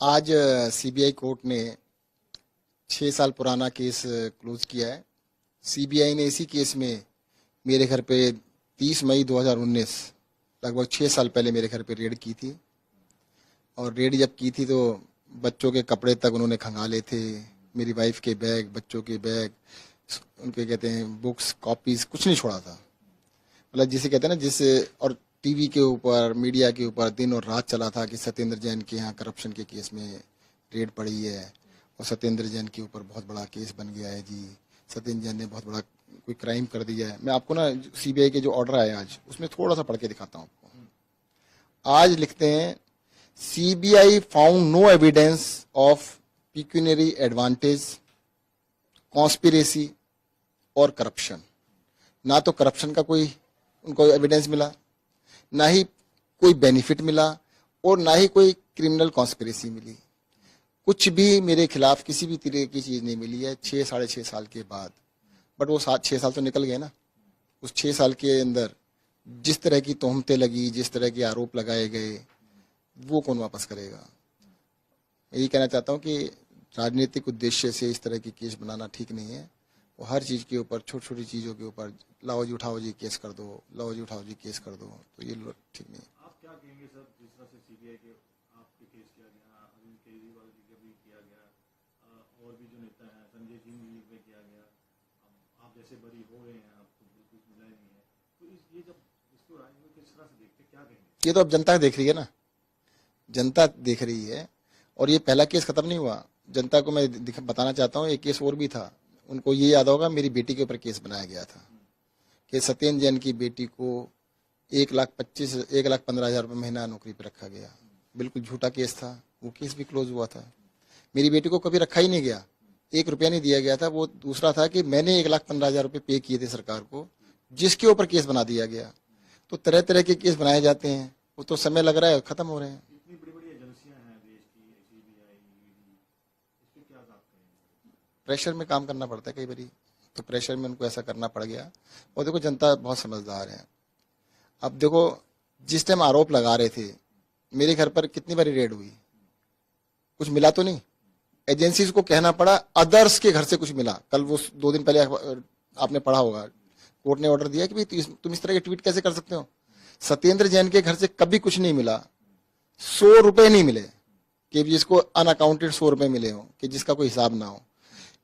आज CBI court ने 6 साल पुराना केस क्लोज किया है। सीबीआई ने इसी केस में मेरे घर पे 30 मई 2019 लगभग 6 साल पहले मेरे घर पे रेड की थी। और रेड जब की थी तो बच्चों के कपड़े तक उन्होंने खंगाले थे, मेरी वाइफ के बैग, बच्चों के बैग, उनके कहते हैं बुक्स, कॉपीज, कुछ नहीं छोड़ा था। मतलब जिसे कहते हैं ना, जिससे और टीवी के ऊपर, मीडिया के ऊपर दिन और रात चला था कि सत्येंद्र जैन के यहाँ करप्शन के केस में रेड पड़ी है और सत्येंद्र जैन के ऊपर बहुत बड़ा केस बन गया है जी, सत्येंद्र जैन ने बहुत बड़ा कोई क्राइम कर दिया है। मैं आपको ना सीबीआई के जो ऑर्डर आए आज, उसमें थोड़ा सा पढ़ के दिखाता हूँ आपको। आज लिखते हैं, CBI found no evidence of pecuniary advantage, conspiracy और करप्शन। ना तो करप्शन का कोई उनको एविडेंस मिला, ना ही कोई बेनिफिट मिला और ना ही कोई क्रिमिनल कॉन्स्पिरेसी मिली। कुछ भी मेरे खिलाफ किसी भी तरह की चीज नहीं मिली है 6-6.5 साल के बाद। बट वो 6 साल तो निकल गए ना। उस 6 साल के अंदर जिस तरह की तोहमतें लगी, जिस तरह के आरोप लगाए गए, वो कौन वापस करेगा। यही कहना चाहता हूँ कि राजनीतिक उद्देश्य से इस तरह की केस बनाना ठीक नहीं है। वो हर चीज के ऊपर, छोटी छोटी चीजों के ऊपर लाओ जी उठाओ जी केस कर दो, लाओ जी उठाओ जी केस कर दो, तो ये ठीक नहीं है। आप क्या कहेंगे सर, जिस तरह से सीबीआई के आपके केस किया गया, अरविंद केजरीवाल जी का भी किया गया, और भी जो नेता हैं, संजय सिंह जी पे किया गया, आप जैसे बरी हो गए हैं, आपको बिल्कुल मिला ही नहीं है, तो ये जब इसको राजनीति किस तरह से देखते, क्या कहेंगे? ये तो अब जनता देख रही है ना, जनता देख रही है। और ये पहला केस खत्म नहीं हुआ। जनता को मैं बताना चाहता हूँ, एक केस और भी था। उनको ये याद होगा, मेरी बेटी के ऊपर केस बनाया गया था कि सत्येंद्र जैन की बेटी को 1,15,000 रुपये महीना नौकरी पर रखा गया। बिल्कुल झूठा केस था। वो केस भी क्लोज हुआ था। मेरी बेटी को कभी रखा ही नहीं गया, 1 रुपया नहीं दिया गया था। वो दूसरा था कि मैंने 1,15,000 रुपये पे किए थे सरकार को, जिसके ऊपर केस बना दिया गया। तो तरह तरह के केस बनाए जाते हैं, वो तो समय लग रहा है, खत्म हो रहे हैं। इतनी बड़ी बड़ी एजेंसियां हैं देश की, सीबीआई, ईडी, इस पे क्या आप कहेंगे? प्रेशर में काम करना पड़ता है कई बारी, तो प्रेशर में उनको ऐसा करना पड़ गया। और देखो, जनता बहुत समझदार है। अब देखो, जिस टाइम आरोप लगा रहे थे, मेरे घर पर कितनी बारी रेड हुई, कुछ मिला तो नहीं। एजेंसीज को कहना पड़ा, अदर्स के घर से कुछ मिला। कल वो 2 दिन पहले आपने पढ़ा होगा, कोर्ट ने ऑर्डर दिया कि भाई तुम इस तरह के ट्वीट कैसे कर सकते हो। सत्येंद्र जैन के घर से कभी कुछ नहीं मिला। 100 रुपए नहीं मिले कि जिसको अनअकाउंटेड 100 रुपए मिले हो, कि जिसका कोई हिसाब ना हो।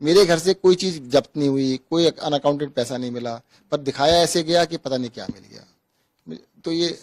मेरे घर से कोई चीज जब्त नहीं हुई, कोई अनअकाउंटेड पैसा नहीं मिला, पर दिखाया ऐसे गया कि पता नहीं क्या मिल गया। तो ये